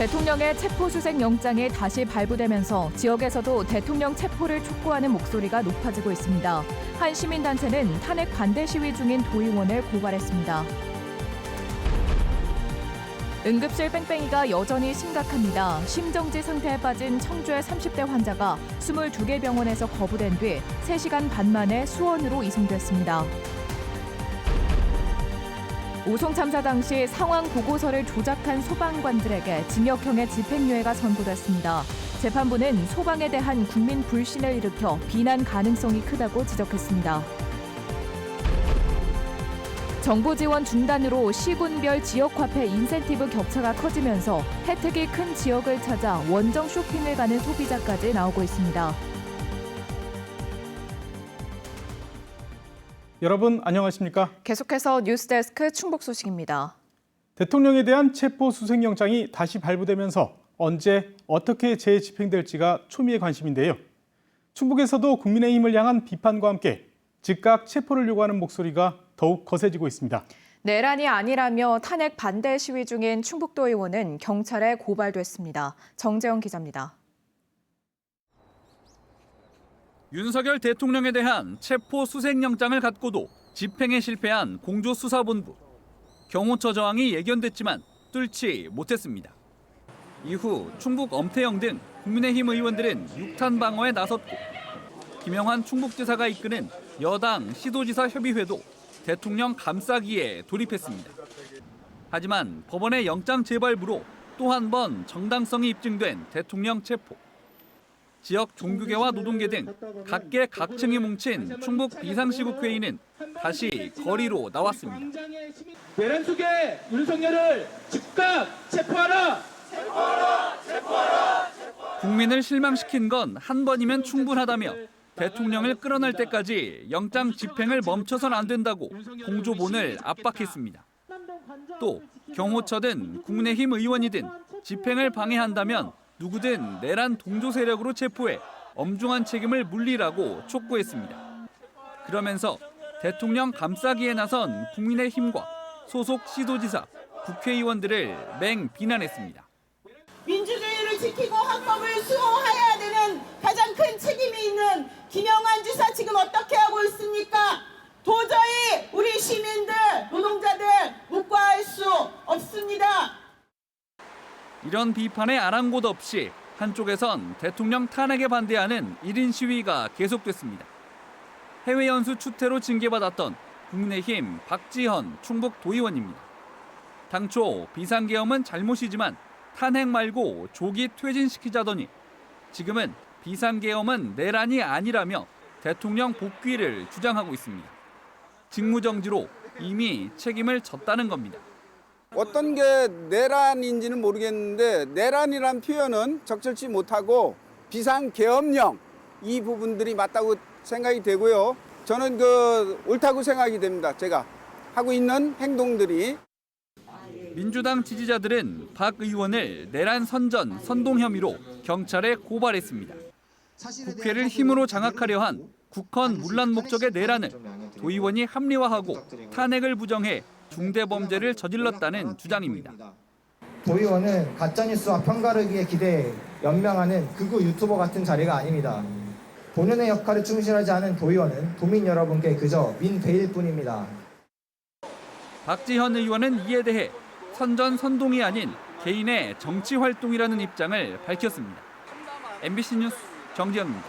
대통령의 체포수색 영장이 다시 발부되면서 지역에서도 대통령 체포를 촉구하는 목소리가 높아지고 있습니다. 한 시민단체는 탄핵 반대 시위 중인 도의원을 고발했습니다. 응급실 뺑뺑이가 여전히 심각합니다. 심정지 상태에 빠진 청주의 30대 환자가 22개 병원에서 거부된 뒤 3시간 반 만에 수원으로 이송됐습니다. 오송 참사 당시 상황 보고서를 조작한 소방관들에게 징역형의 집행유예가 선고됐습니다. 재판부는 소방에 대한 국민 불신을 일으켜 비난 가능성이 크다고 지적했습니다. 정부 지원 중단으로 시군별 지역화폐 인센티브 격차가 커지면서 혜택이 큰 지역을 찾아 원정 쇼핑을 가는 소비자까지 나오고 있습니다. 여러분 안녕하십니까? 계속해서 뉴스데스크 충북 소식입니다. 대통령에 대한 체포수색영장이 다시 발부되면서 언제 어떻게 재집행될지가 초미의 관심인데요. 충북에서도 국민의힘을 향한 비판과 함께 즉각 체포를 요구하는 목소리가 더욱 거세지고 있습니다. 내란이 아니라며 탄핵 반대 시위 중인 충북도 의원은 경찰에 고발됐습니다. 정재영 기자입니다. 윤석열 대통령에 대한 체포 수색영장을 갖고도 집행에 실패한 공조수사본부. 경호처 저항이 예견됐지만 뚫지 못했습니다. 이후 충북 엄태영 등 국민의힘 의원들은 육탄 방어에 나섰고 김영환 충북지사가 이끄는 여당 시도지사 협의회도 대통령 감싸기에 돌입했습니다. 하지만 법원의 영장 재발부로 또 한 번 정당성이 입증된 대통령 체포. 지역 종교계와 노동계 등 각계 각층이 뭉친 충북 비상시국회의는 다시 거리로 나왔습니다. 내란 속에 윤석열을 즉각 체포하라! 체포하라! 체포하라! 국민을 실망시킨 건 한 번이면 충분하다며 대통령을 끌어낼 때까지 영장 집행을 멈춰선 안 된다고 공조본을 압박했습니다. 또 경호처든 국민의힘 의원이든 집행을 방해한다면 누구든 내란 동조 세력으로 체포해 엄중한 책임을 물리라고 촉구했습니다. 그러면서 대통령 감싸기에 나선 국민의힘과 소속 시도지사, 국회의원들을 맹비난했습니다. 민주주의를 지키고 헌법을 수호해야 되는 가장 큰 책임이 있는 김영환 지사 지금 어떻게 하고 있습니까? 도저히 우리 시민들, 노동자들 묵과할 수 없습니다. 이런 비판에 아랑곳 없이 한쪽에선 대통령 탄핵에 반대하는 1인 시위가 계속됐습니다. 해외 연수 추태로 징계받았던 국민의힘 박지현 충북 도의원입니다. 당초 비상계엄은 잘못이지만 탄핵 말고 조기 퇴진시키자더니 지금은 비상계엄은 내란이 아니라며 대통령 복귀를 주장하고 있습니다. 직무정지로 이미 책임을 졌다는 겁니다. 어떤 게 내란인지는 모르겠는데 내란이란 표현은 적절치 못하고 비상계엄령 이 부분들이 맞다고 생각이 되고요. 저는 옳다고 생각이 됩니다. 제가 하고 있는 행동들이. 민주당 지지자들은 박 의원을 내란 선전, 선동 혐의로 경찰에 고발했습니다. 국회를 힘으로 장악하려 한 국헌 문란 목적의 내란을 도의원이 합리화하고 탄핵을 부정해 중대범죄를 저질렀다는 주장입니다. 도의원은 가짜뉴스와 편가르기에 기대해 연명하는 극우 유튜버 같은 자리가 아닙니다. 본연의 역할에 충실하지 않은 도의원은 도민 여러분께 그저 민폐일 뿐입니다. 박지현 의원은 이에 대해 선전 선동이 아닌 개인의 정치 활동이라는 입장을 밝혔습니다. MBC 뉴스 정지영입니다.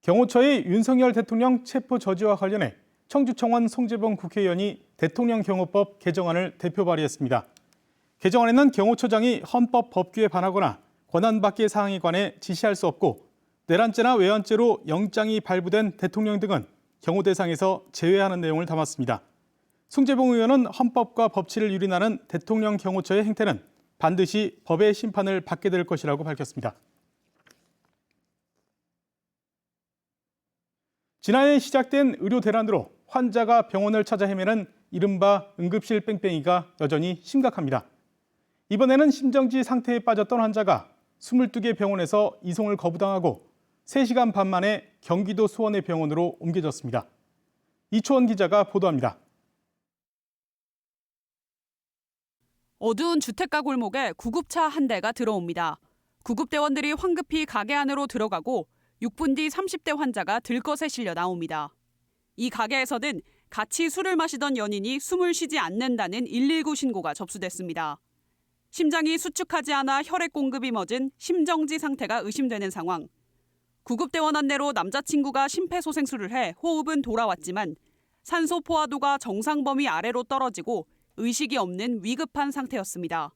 경호처의 윤석열 대통령 체포 저지와 관련해 청주청원 송재봉 국회의원이 대통령 경호법 개정안을 대표 발의했습니다. 개정안에는 경호처장이 헌법 법규에 반하거나 권한 밖의 사항에 관해 지시할 수 없고 내란죄나 외환죄로 영장이 발부된 대통령 등은 경호 대상에서 제외하는 내용을 담았습니다. 송재봉 의원은 헌법과 법치를 유린하는 대통령 경호처의 행태는 반드시 법의 심판을 받게 될 것이라고 밝혔습니다. 지난해 시작된 의료 대란으로 환자가 병원을 찾아 헤매는 이른바 응급실 뺑뺑이가 여전히 심각합니다. 이번에는 심정지 상태에 빠졌던 환자가 22개 병원에서 이송을 거부당하고 3시간 반 만에 경기도 수원의 병원으로 옮겨졌습니다. 이초원 기자가 보도합니다. 어두운 주택가 골목에 구급차 한 대가 들어옵니다. 구급대원들이 황급히 가게 안으로 들어가고 6분 뒤 30대 환자가 들것에 실려 나옵니다. 이 가게에서는 같이 술을 마시던 연인이 숨을 쉬지 않는다는 119 신고가 접수됐습니다. 심장이 수축하지 않아 혈액 공급이 멎은 심정지 상태가 의심되는 상황. 구급대원 안내로 남자친구가 심폐소생술을 해 호흡은 돌아왔지만 산소 포화도가 정상 범위 아래로 떨어지고 의식이 없는 위급한 상태였습니다.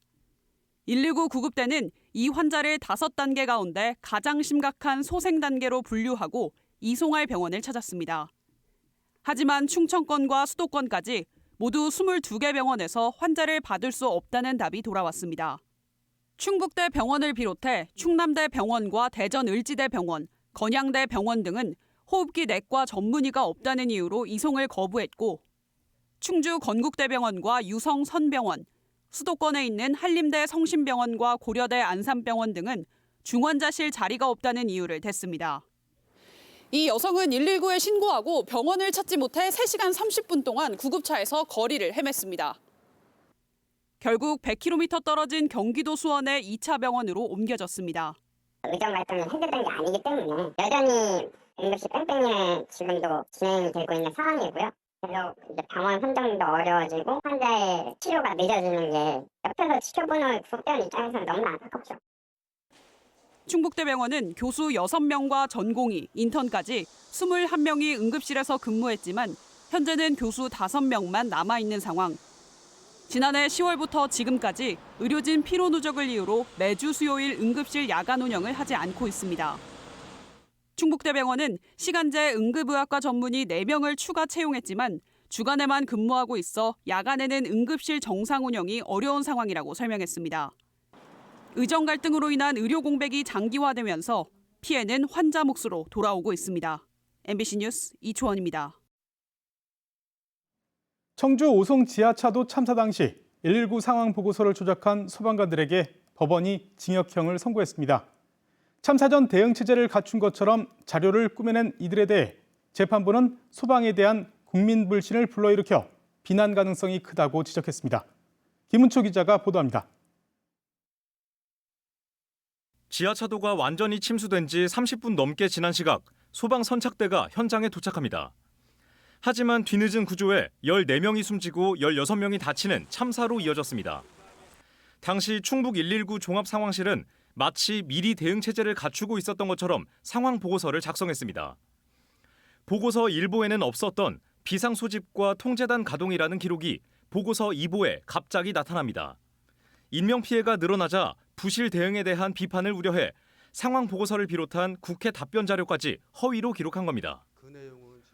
119 구급대는 이 환자를 5단계 가운데 가장 심각한 소생 단계로 분류하고 이송할 병원을 찾았습니다. 하지만 충청권과 수도권까지 모두 22개 병원에서 환자를 받을 수 없다는 답이 돌아왔습니다. 충북대 병원을 비롯해 충남대 병원과 대전 을지대 병원, 건양대 병원 등은 호흡기 내과 전문의가 없다는 이유로 이송을 거부했고 충주 건국대병원과 유성 선병원, 수도권에 있는 한림대 성심병원과 고려대 안산병원 등은 중환자실 자리가 없다는 이유를 댔습니다. 이 여성은 119에 신고하고 병원을 찾지 못해 3시간 30분 동안 구급차에서 거리를 헤맸습니다. 결국 100km 떨어진 경기도 수원의 2차 병원으로 옮겨졌습니다. 의정 활동이 해결된 게 아니기 때문에 여전히 응급실 뺑뺑이는 지금도 진행이 되고 있는 상황이고요. 그래서 이제 병원 선정도 어려워지고 환자의 치료가 늦어지는 게 옆에서 지켜보는 구급대원 입장에서는 너무나 안타깝죠. 충북대병원은 교수 6명과 전공의, 인턴까지 21명이 응급실에서 근무했지만 현재는 교수 5명만 남아있는 상황. 지난해 10월부터 지금까지 의료진 피로 누적을 이유로 매주 수요일 응급실 야간 운영을 하지 않고 있습니다. 충북대병원은 시간제 응급의학과 전문의 4명을 추가 채용했지만 주간에만 근무하고 있어 야간에는 응급실 정상 운영이 어려운 상황이라고 설명했습니다. 의정 갈등으로 인한 의료 공백이 장기화되면서 피해는 환자 몫으로 돌아오고 있습니다. MBC 뉴스 이초원입니다. 청주 오송 지하차도 참사 당시 119 상황 보고서를 조작한 소방관들에게 법원이 징역형을 선고했습니다. 참사 전 대응 체제를 갖춘 것처럼 자료를 꾸며낸 이들에 대해 재판부는 소방에 대한 국민 불신을 불러일으켜 비난 가능성이 크다고 지적했습니다. 김은초 기자가 보도합니다. 지하차도가 완전히 침수된 지 30분 넘게 지난 시각 소방 선착대가 현장에 도착합니다. 하지만 뒤늦은 구조에 14명이 숨지고 16명이 다치는 참사로 이어졌습니다. 당시 충북 119 종합상황실은 마치 미리 대응 체제를 갖추고 있었던 것처럼 상황 보고서를 작성했습니다. 보고서 1보에는 없었던 비상 소집과 통제단 가동이라는 기록이 보고서 2보에 갑자기 나타납니다. 인명피해가 늘어나자 부실 대응에 대한 비판을 우려해 상황 보고서를 비롯한 국회 답변 자료까지 허위로 기록한 겁니다.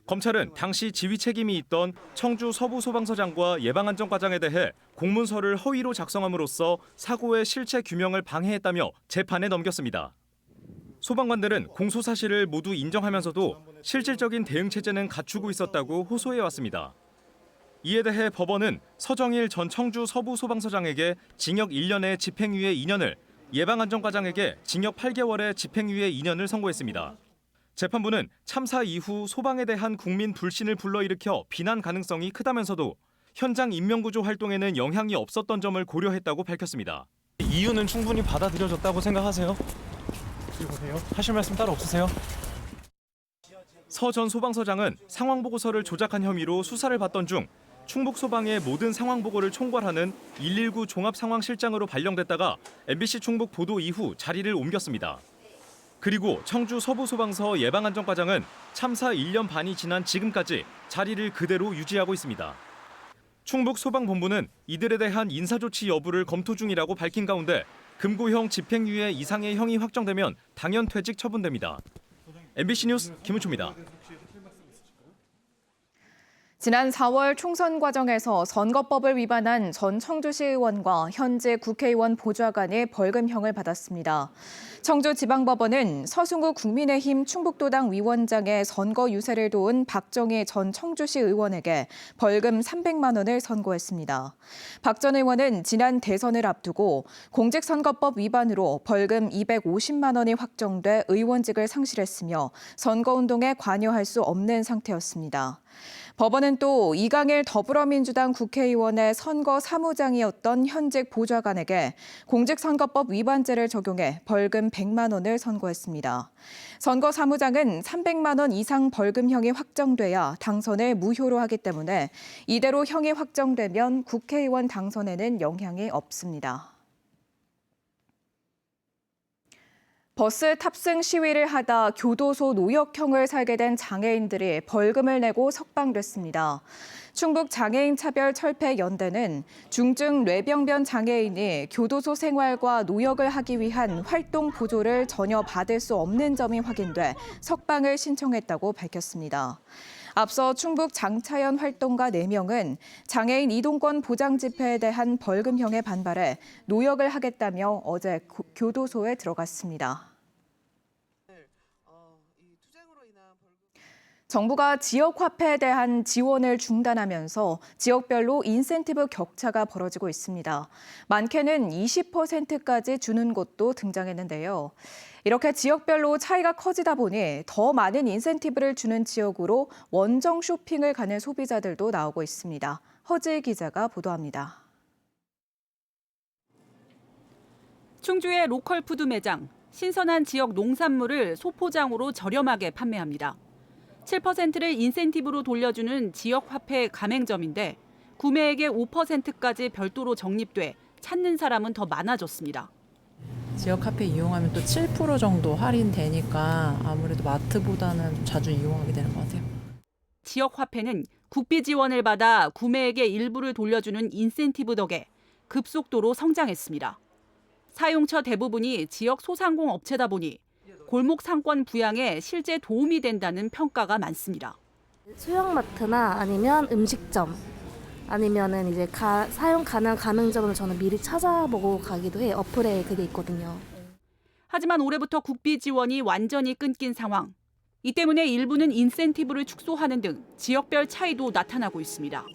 검찰은 당시 지휘 책임이 있던 청주 서부소방서장과 예방안전과장에 대해 공문서를 허위로 작성함으로써 사고의 실체 규명을 방해했다며 재판에 넘겼습니다. 소방관들은 공소 사실을 모두 인정하면서도 실질적인 대응 체제는 갖추고 있었다고 호소해왔습니다. 이에 대해 법원은 서정일 전 청주 서부소방서장에게 징역 1년에 집행유예 2년을, 예방안전과장에게 징역 8개월에 집행유예 2년을 선고했습니다. 재판부는 참사 이후 소방에 대한 국민 불신을 불러일으켜 비난 가능성이 크다면서도 현장 인명구조 활동에는 영향이 없었던 점을 고려했다고 밝혔습니다. 이유는 충분히 받아들여졌다고 생각하세요? 하실 말씀 따로 없으세요? 서 전 소방서장은 상황보고서를 조작한 혐의로 수사를 받던 중 충북소방의 모든 상황보고를 총괄하는 119 종합상황실장으로 발령됐다가 MBC 충북 보도 이후 자리를 옮겼습니다. 그리고 청주 서부소방서 예방안전과장은 참사 1년 반이 지난 지금까지 자리를 그대로 유지하고 있습니다. 충북소방본부는 이들에 대한 인사조치 여부를 검토 중이라고 밝힌 가운데 금고형 집행유예 이상의 형이 확정되면 당연 퇴직 처분됩니다. MBC 뉴스 김은초입니다. 지난 4월 총선 과정에서 선거법을 위반한 전 청주시 의원과 현재 국회의원 보좌관이 벌금형을 받았습니다. 청주지방법원은 서승우 국민의힘 충북도당 위원장의 선거 유세를 도운 박정희 전 청주시 의원에게 벌금 300만 원을 선고했습니다. 박 전 의원은 지난 대선을 앞두고 공직선거법 위반으로 벌금 250만 원이 확정돼 의원직을 상실했으며 선거운동에 관여할 수 없는 상태였습니다. 법원은 또 이강일 더불어민주당 국회의원의 선거 사무장이었던 현직 보좌관에게 공직선거법 위반죄를 적용해 벌금 100만 원을 선고했습니다. 선거 사무장은 300만 원 이상 벌금형이 확정돼야 당선을 무효로 하기 때문에 이대로 형이 확정되면 국회의원 당선에는 영향이 없습니다. 버스 탑승 시위를 하다 교도소 노역형을 살게 된 장애인들이 벌금을 내고 석방됐습니다. 충북 장애인 차별 철폐 연대는 중증 뇌병변 장애인이 교도소 생활과 노역을 하기 위한 활동 보조를 전혀 받을 수 없는 점이 확인돼 석방을 신청했다고 밝혔습니다. 앞서 충북 장차연 활동가 4명은 장애인 이동권 보장 집회에 대한 벌금형에 반발해 노역을 하겠다며 어제 교도소에 들어갔습니다. 정부가 지역화폐에 대한 지원을 중단하면서 지역별로 인센티브 격차가 벌어지고 있습니다. 많게는 20%까지 주는 곳도 등장했는데요. 이렇게 지역별로 차이가 커지다 보니 더 많은 인센티브를 주는 지역으로 원정 쇼핑을 가는 소비자들도 나오고 있습니다. 허지희 기자가 보도합니다. 충주의 로컬 푸드 매장, 신선한 지역 농산물을 소포장으로 저렴하게 판매합니다. 7%를 인센티브로 돌려주는 지역화폐 가맹점인데 구매액의 5%까지 별도로 적립돼 찾는 사람은 더 많아졌습니다. 지역화폐 이용하면 또 7% 정도 할인되니까 아무래도 마트보다는 자주 이용하게 되는 것 같아요. 지역화폐는 국비 지원을 받아 구매액의 일부를 돌려주는 인센티브 덕에 급속도로 성장했습니다. 사용처 대부분이 지역 소상공 업체다 보니 골목 상권 부양에 실제 도움이 된다는 평가가 많습니다. 소형마트나 아니면 음식점 아니면은 이제 사용 가능한 가맹점을 저는 미리 찾아보고 가기도 해요. 어플에 그게 있거든요. 하지만 올해부터 국비 지원이 완전히 끊긴 상황. 이 때문에 일부는 인센티브를 축소하는 등 지역별 차이도 나타나고 있습니다.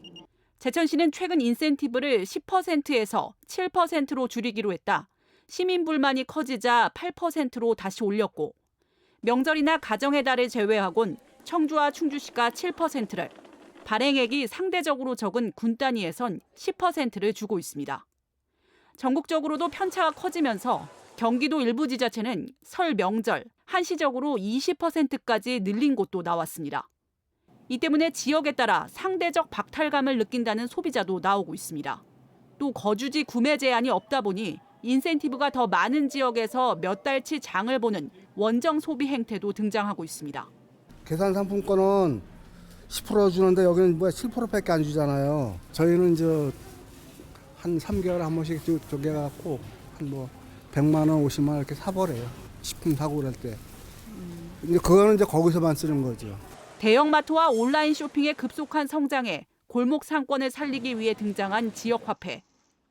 제천시는 최근 인센티브를 10%에서 7%로 줄이기로 했다. 시민 불만이 커지자 8%로 다시 올렸고 명절이나 가정의 달을 제외하곤 청주와 충주시가 7%를, 발행액이 상대적으로 적은 군 단위에선 10%를 주고 있습니다. 전국적으로도 편차가 커지면서 경기도 일부 지자체는 설 명절 한시적으로 20%까지 늘린 곳도 나왔습니다. 이 때문에 지역에 따라 상대적 박탈감을 느낀다는 소비자도 나오고 있습니다. 또 거주지 구매 제한이 없다 보니 인센티브가 더 많은 지역에서 몇 달치 장을 보는 원정 소비 행태도 등장하고 있습니다. 계산 상품권은 10% 주는데 여기는 7%밖에 안 주잖아요. 저희는 이제 한 3개월에 한 번씩 쪼개갖고 한 100만 원, 50만 원 이렇게 사버려요. 식품 사고 그럴 때. 근데 그거는 이제 거기서만 쓰는 거죠. 대형마트와 온라인 쇼핑의 급속한 성장에 골목 상권을 살리기 위해 등장한 지역화폐.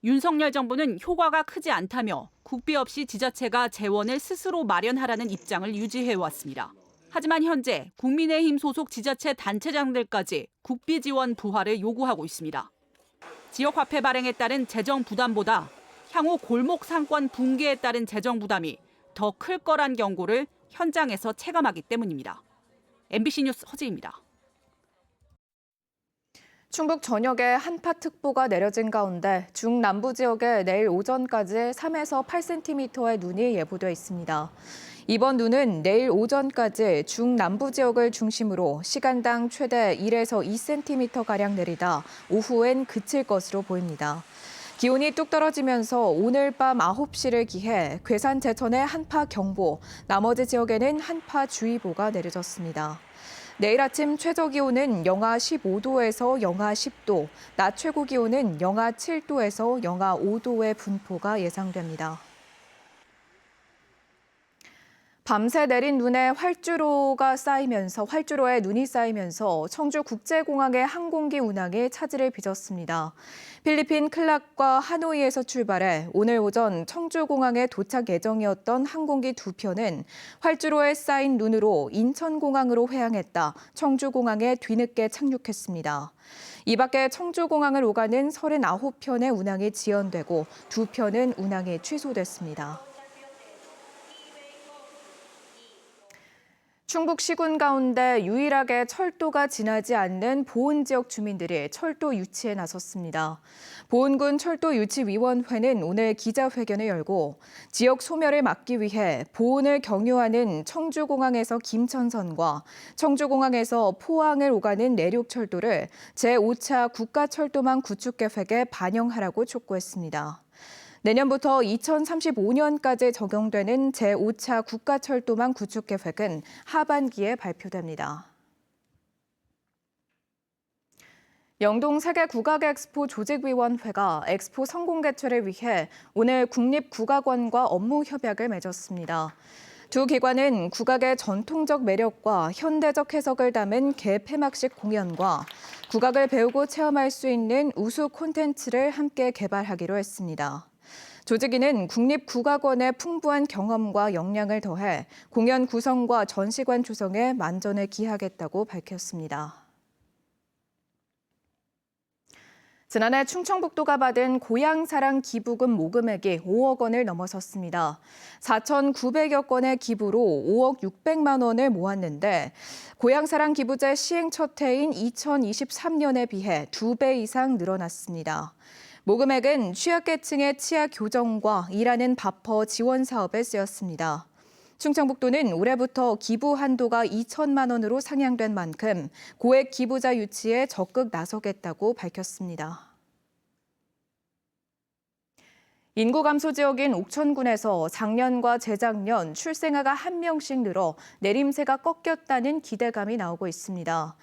윤석열 정부는 효과가 크지 않다며 국비 없이 지자체가 재원을 스스로 마련하라는 입장을 유지해왔습니다. 하지만 현재 국민의힘 소속 지자체 단체장들까지 국비 지원 부활을 요구하고 있습니다. 지역화폐 발행에 따른 재정 부담보다 향후 골목 상권 붕괴에 따른 재정 부담이 더 클 거란 경고를 현장에서 체감하기 때문입니다. MBC 뉴스 허지입니다. 충북 전역에 한파특보가 내려진 가운데 중남부 지역에 내일 오전까지 3에서 8cm의 눈이 예보돼 있습니다. 이번 눈은 내일 오전까지 중남부 지역을 중심으로 시간당 최대 1에서 2cm가량 내리다 오후엔 그칠 것으로 보입니다. 기온이 뚝 떨어지면서 오늘 밤 9시를 기해 괴산 제천에 한파경보, 나머지 지역에는 한파주의보가 내려졌습니다. 내일 아침 최저기온은 영하 15도에서 영하 10도, 낮 최고기온은 영하 7도에서 영하 5도의 분포가 예상됩니다. 밤새 내린 눈에 활주로에 눈이 쌓이면서 청주국제공항의 항공기 운항에 차질을 빚었습니다. 필리핀 클락과 하노이에서 출발해 오늘 오전 청주공항에 도착 예정이었던 항공기 2편은 활주로에 쌓인 눈으로 인천공항으로 회항했다 청주공항에 뒤늦게 착륙했습니다. 이 밖에 청주공항을 오가는 39편의 운항이 지연되고 2편은 운항이 취소됐습니다. 충북 시군 가운데 유일하게 철도가 지나지 않는 보은 지역 주민들이 철도 유치에 나섰습니다. 보은군 철도유치위원회는 오늘 기자회견을 열고 지역 소멸을 막기 위해 보은을 경유하는 청주공항에서 김천선과 청주공항에서 포항을 오가는 내륙철도를 제5차 국가철도망 구축계획에 반영하라고 촉구했습니다. 내년부터 2035년까지 적용되는 제5차 국가철도망 구축계획은 하반기에 발표됩니다. 영동 세계국악엑스포 조직위원회가 엑스포 성공 개최를 위해 오늘 국립국악원과 업무 협약을 맺었습니다. 두 기관은 국악의 전통적 매력과 현대적 해석을 담은 개폐막식 공연과 국악을 배우고 체험할 수 있는 우수 콘텐츠를 함께 개발하기로 했습니다. 조직위는 국립국악원의 풍부한 경험과 역량을 더해 공연 구성과 전시관 조성에 만전을 기하겠다고 밝혔습니다. 지난해 충청북도가 받은 고향사랑 기부금 모금액이 5억 원을 넘어섰습니다. 4,900여 건의 기부로 5억 600만 원을 모았는데 고향사랑 기부제 시행 첫 해인 2023년에 비해 2배 이상 늘어났습니다. 모금액은 취약계층의 치아 교정과 일하는 밥퍼 지원 사업에 쓰였습니다. 충청북도는 올해부터 기부 한도가 2천만 원으로 상향된 만큼 고액 기부자 유치에 적극 나서겠다고 밝혔습니다. 인구 감소 지역인 옥천군에서 작년과 재작년 출생아가 1명씩 늘어 내림세가 꺾였다는 기대감이 나오고 있습니다.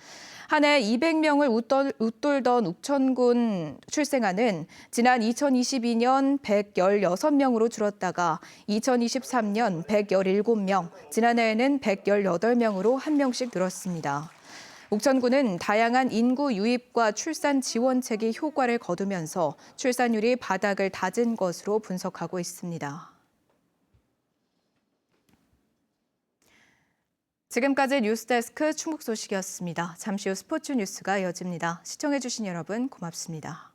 한 해 200명을 웃돌던 옥천군 출생아는 지난 2022년 116명으로 줄었다가 2023년 117명, 지난해에는 118명으로 1명씩 늘었습니다. 옥천군은 다양한 인구 유입과 출산 지원책이 효과를 거두면서 출산율이 바닥을 다진 것으로 분석하고 있습니다. 지금까지 뉴스데스크 충북 소식이었습니다. 잠시 후 스포츠 뉴스가 이어집니다. 시청해주신 여러분 고맙습니다.